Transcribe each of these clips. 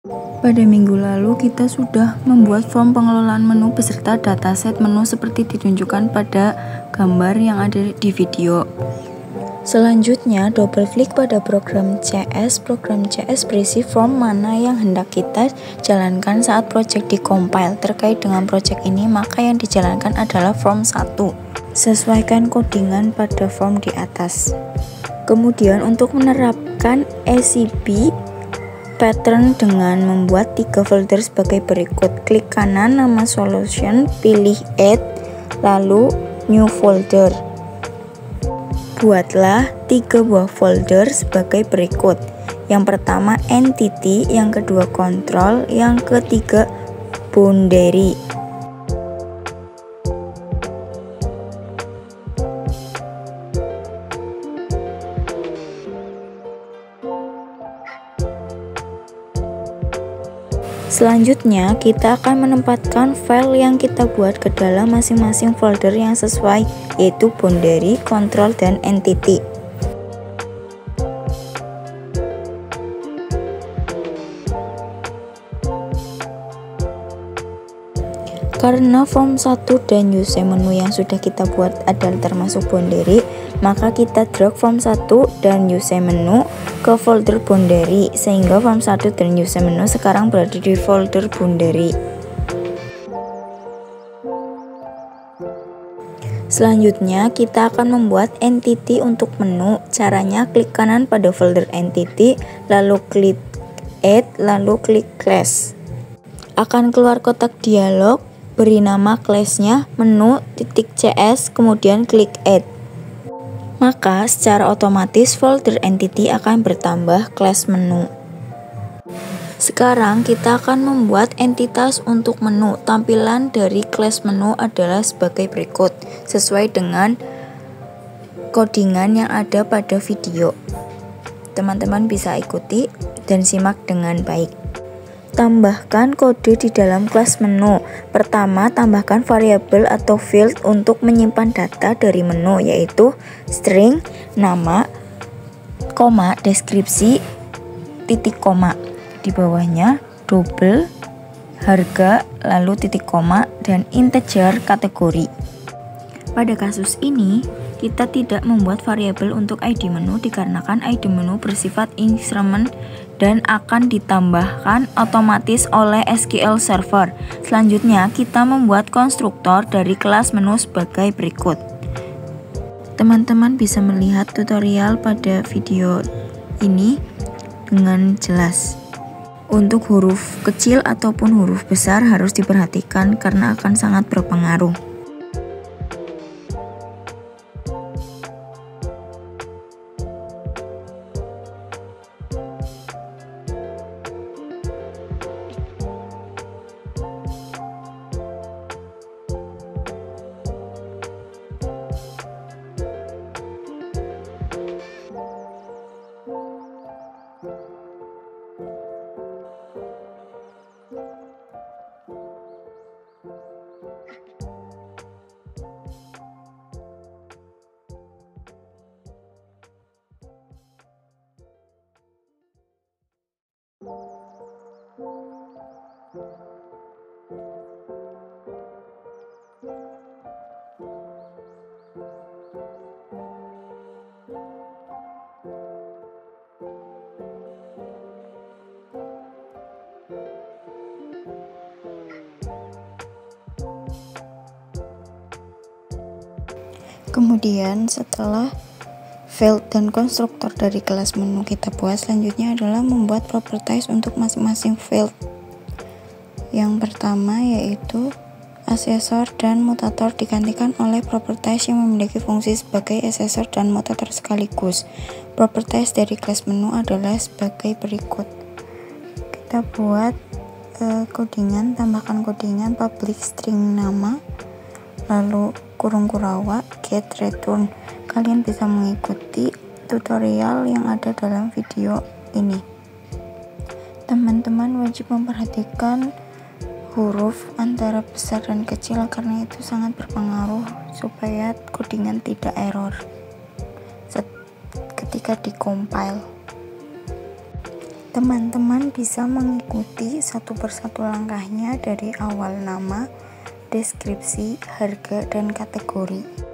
Pada minggu lalu kita sudah membuat form pengelolaan menu beserta dataset menu seperti ditunjukkan pada gambar yang ada di video. Selanjutnya, double klik pada program CS. Program CS berisi form mana yang hendak kita jalankan saat project dikompil. Terkait dengan project ini, maka yang dijalankan adalah form 1. Sesuaikan codingan pada form di atas. Kemudian untuk menerapkan ACB pattern dengan membuat 3 folder sebagai berikut. Klik kanan nama solution, pilih add, lalu new folder. Buatlah 3 buah folder sebagai berikut. Yang pertama entity, yang kedua control, yang ketiga boundary. Selanjutnya, kita akan menempatkan file yang kita buat ke dalam masing-masing folder yang sesuai, yaitu boundary, control, dan entity. Karena form 1 dan use menu yang sudah kita buat adalah termasuk boundary, maka kita drag form 1 dan use menu ke folder boundary, sehingga form 1 dan use menu sekarang berada di folder boundary. Selanjutnya, kita akan membuat entity untuk menu. Caranya, klik kanan pada folder entity, lalu klik add, lalu klik class. Akan keluar kotak dialog, beri nama class-nya menu.cs, kemudian klik add. Maka secara otomatis folder entity akan bertambah class menu. Sekarang kita akan membuat entitas untuk menu. Tampilan dari class menu adalah sebagai berikut, sesuai dengan codingan yang ada pada video. Teman-teman bisa ikuti dan simak dengan baik. Tambahkan kode di dalam kelas menu. Pertama, tambahkan variabel atau field untuk menyimpan data dari menu, yaitu string, nama, koma, deskripsi, titik koma. Di bawahnya double, harga, lalu titik koma, dan integer kategori. Pada kasus ini, kita tidak membuat variabel untuk ID menu dikarenakan ID menu bersifat instrument dan akan ditambahkan otomatis oleh SQL Server. Selanjutnya, kita membuat konstruktor dari kelas menu sebagai berikut. Teman-teman bisa melihat tutorial pada video ini dengan jelas. Untuk huruf kecil ataupun huruf besar harus diperhatikan karena akan sangat berpengaruh. Kemudian setelah field dan konstruktor dari kelas menu kita buat, selanjutnya adalah membuat properties untuk masing-masing field. Yang pertama yaitu asesor dan mutator digantikan oleh properties yang memiliki fungsi sebagai asesor dan mutator sekaligus. Properties dari kelas menu adalah sebagai berikut. Kita buat codingan, tambahkan codingan public string nama, lalu kurung kurawa get return. Kalian bisa mengikuti tutorial yang ada dalam video ini. Teman-teman wajib memperhatikan huruf antara besar dan kecil karena itu sangat berpengaruh supaya codingan tidak error ketika dikompil. Teman-teman bisa mengikuti satu persatu langkahnya dari awal nama, deskripsi, harga, dan kategori.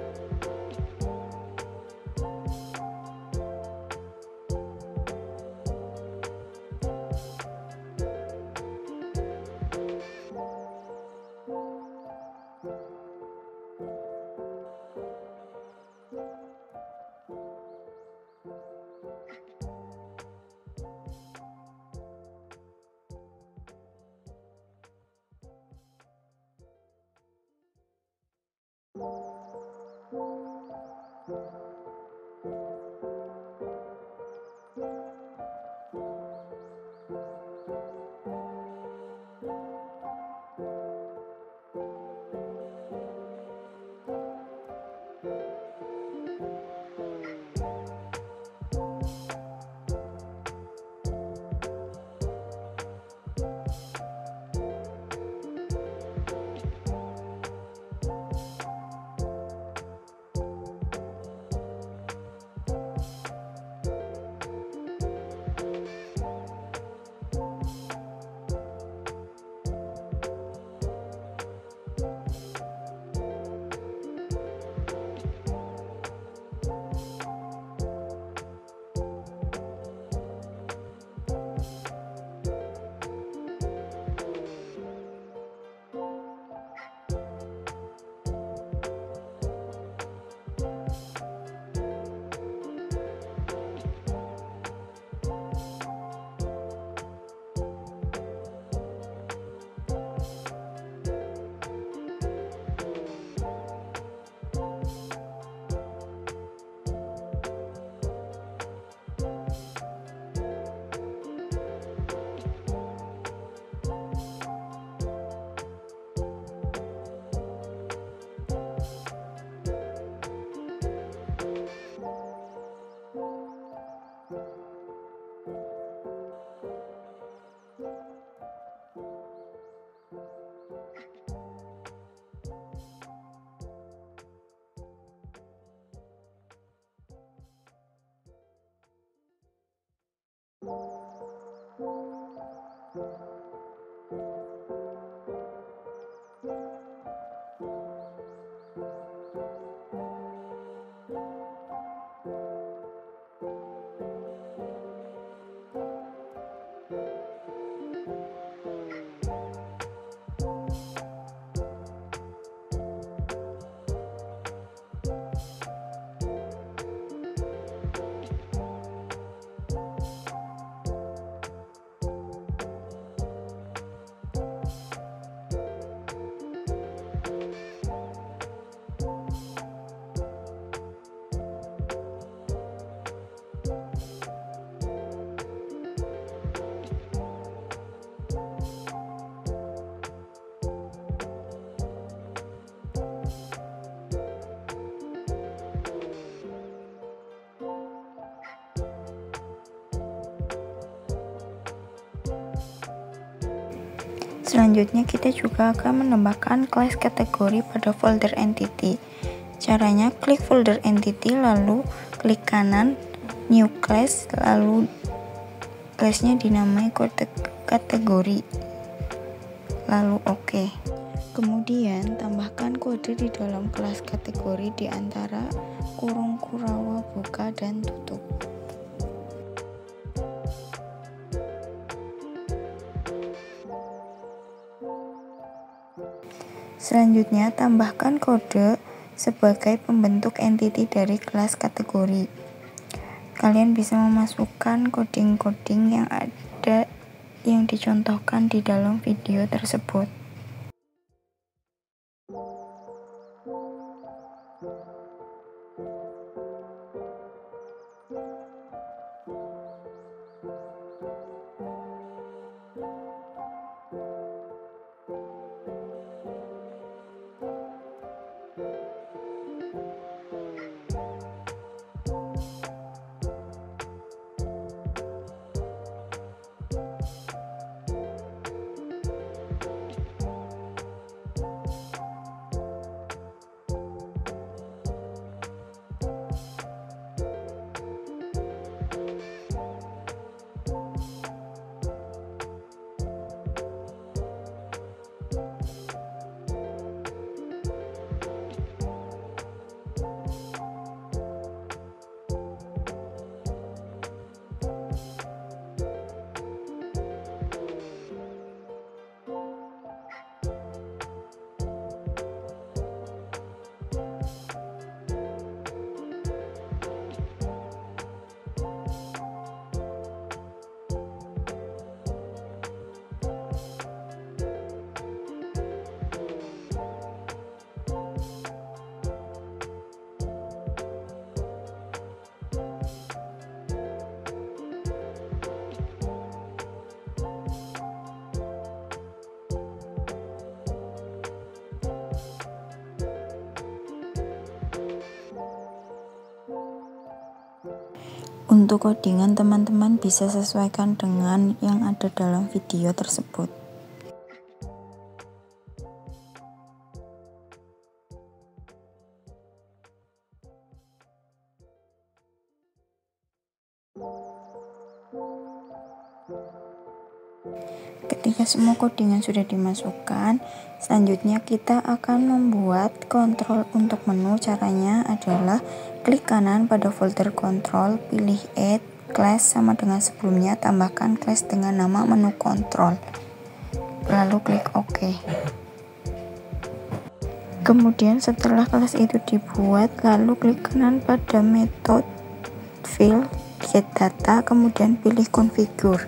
Selanjutnya kita juga akan menambahkan kelas kategori pada folder entity. Caranya klik folder entity, lalu klik kanan new class, lalu kelasnya dinamai kode kategori, lalu OK. Kemudian tambahkan kode di dalam kelas kategori di antara kurung Kurawa buka dan tutup. Selanjutnya, tambahkan kode sebagai pembentuk entity dari kelas kategori. Kalian bisa memasukkan coding-coding yang dicontohkan di dalam video tersebut. Untuk codingan teman-teman bisa sesuaikan dengan yang ada dalam video tersebut. Ketika semua codingan sudah dimasukkan, selanjutnya kita akan membuat kontrol untuk menu. Caranya adalah klik kanan pada folder kontrol, pilih add class sama dengan sebelumnya, tambahkan class dengan nama menu kontrol, lalu klik OK. Kemudian setelah kelas itu dibuat, lalu klik kanan pada method fill get data, kemudian pilih configure,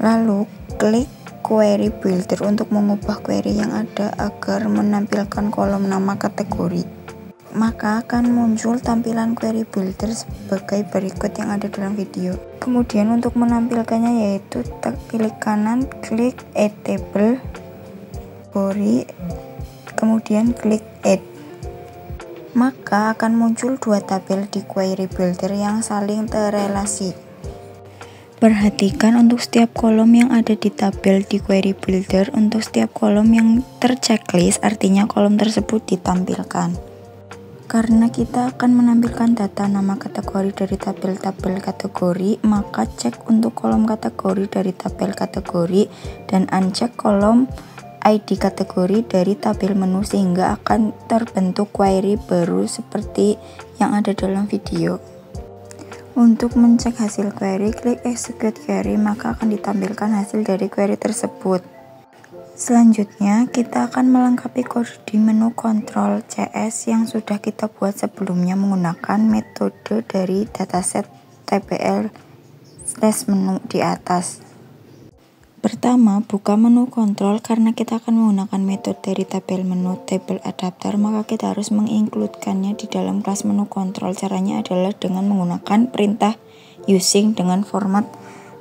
lalu klik query builder untuk mengubah query yang ada agar menampilkan kolom nama kategori. Maka akan muncul tampilan query builder sebagai berikut yang ada dalam video. Kemudian untuk menampilkannya yaitu klik kanan, klik add table, kategori, kemudian klik add. Maka akan muncul dua tabel di query builder yang saling terrelasi. Perhatikan untuk setiap kolom yang ada di tabel di query builder, untuk setiap kolom yang terchecklist artinya kolom tersebut ditampilkan. Karena kita akan menampilkan data nama kategori dari tabel-tabel kategori, maka cek untuk kolom kategori dari tabel kategori dan uncek kolom ID kategori dari tabel menu sehingga akan terbentuk query baru seperti yang ada dalam video. Untuk mencek hasil query, klik execute query, maka akan ditampilkan hasil dari query tersebut. Selanjutnya, kita akan melengkapi kode di menu kontrol CS yang sudah kita buat sebelumnya menggunakan metode dari dataset tpl/menu di atas. Pertama, buka menu kontrol. Karena kita akan menggunakan metode dari tabel menu table adapter, maka kita harus mengincludekannya di dalam kelas menu kontrol. Caranya adalah dengan menggunakan perintah using dengan format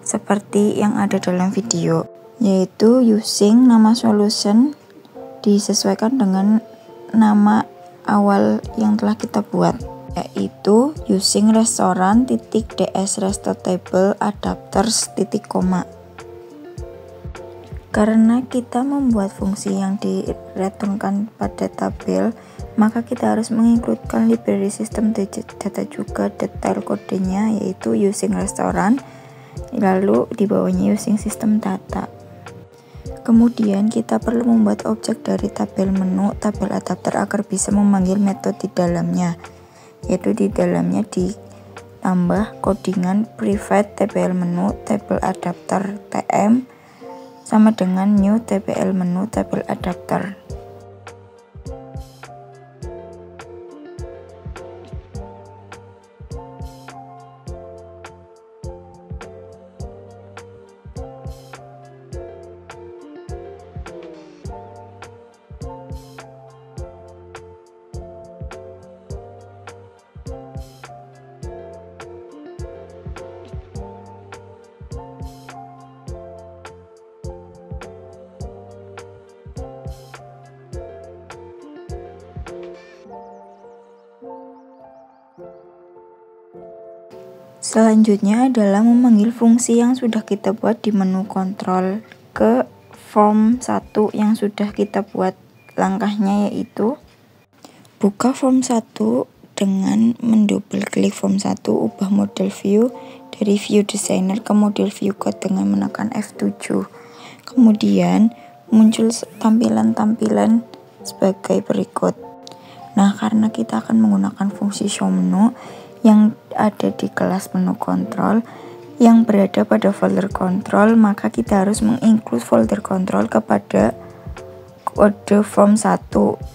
seperti yang ada dalam video, yaitu using nama solution disesuaikan dengan nama awal yang telah kita buat, yaitu using restoran.ds resto table adapters titik koma. Karena kita membuat fungsi yang direturnkan pada tabel, maka kita harus mengincludekan library system data juga detail kodenya, yaitu using restoran, lalu di bawahnya using system data. Kemudian kita perlu membuat objek dari tabel menu, tabel adapter agar bisa memanggil metode di dalamnya, yaitu di dalamnya ditambah codingan private tbl menu table adapter tm sama dengan new tbl menu table adapter. Selanjutnya adalah memanggil fungsi yang sudah kita buat di menu kontrol ke form 1 yang sudah kita buat. Langkahnya yaitu buka form 1 dengan mendouble klik form 1, ubah model view dari view designer ke model view code dengan menekan F7. Kemudian muncul tampilan-tampilan sebagai berikut. Nah, karena kita akan menggunakan fungsi show menu yang ada di kelas menu kontrol yang berada pada folder kontrol, maka kita harus menginclude folder kontrol kepada kode form 1,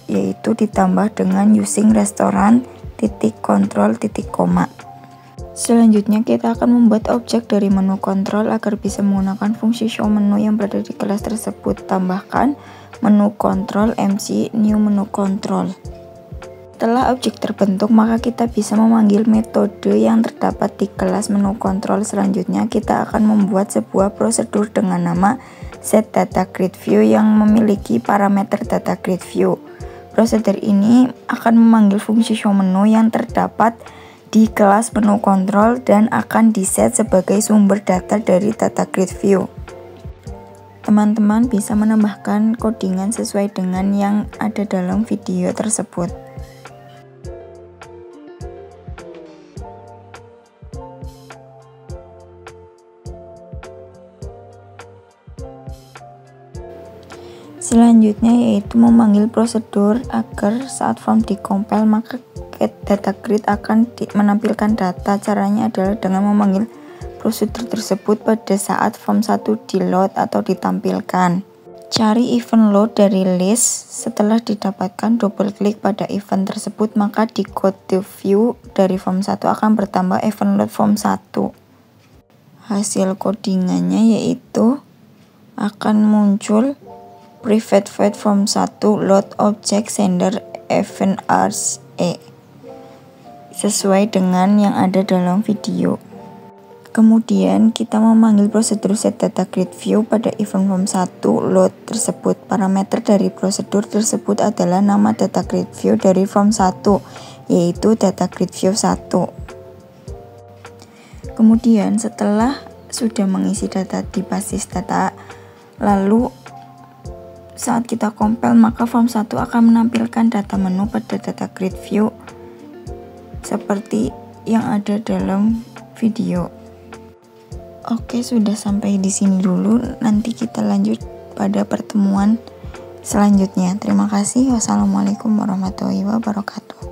yaitu ditambah dengan using restoran titik kontrol titik koma. Selanjutnya kita akan membuat objek dari menu kontrol agar bisa menggunakan fungsi show menu yang berada di kelas tersebut. Tambahkan menu kontrol MC new menu kontrol. Setelah objek terbentuk, maka kita bisa memanggil metode yang terdapat di kelas menu kontrol. Selanjutnya, kita akan membuat sebuah prosedur dengan nama setDataGridView yang memiliki parameter DataGridView. Prosedur ini akan memanggil fungsi show menu yang terdapat di kelas menu kontrol dan akan diset sebagai sumber data dari data grid view. Teman-teman bisa menambahkan codingan sesuai dengan yang ada dalam video tersebut. Selanjutnya yaitu memanggil prosedur agar saat form dikompil maka data grid akan menampilkan data. Caranya adalah dengan memanggil prosedur tersebut pada saat form 1 di load atau ditampilkan. Cari event load dari list. Setelah didapatkan, double klik pada event tersebut, maka di code view dari form 1 akan bertambah event load form 1. Hasil codingannya yaitu akan muncul private void form 1 load object sender event ars sesuai dengan yang ada dalam video. Kemudian kita memanggil prosedur set data grid view pada event form 1 load tersebut. Parameter dari prosedur tersebut adalah nama data grid view dari form 1 yaitu data grid view 1. Kemudian setelah sudah mengisi data di basis data, lalu saat kita compile maka form 1 akan menampilkan data menu pada data grid view seperti yang ada dalam video. Oke, sudah sampai di sini dulu. Nanti kita lanjut pada pertemuan selanjutnya. Terima kasih. Wassalamualaikum warahmatullahi wabarakatuh.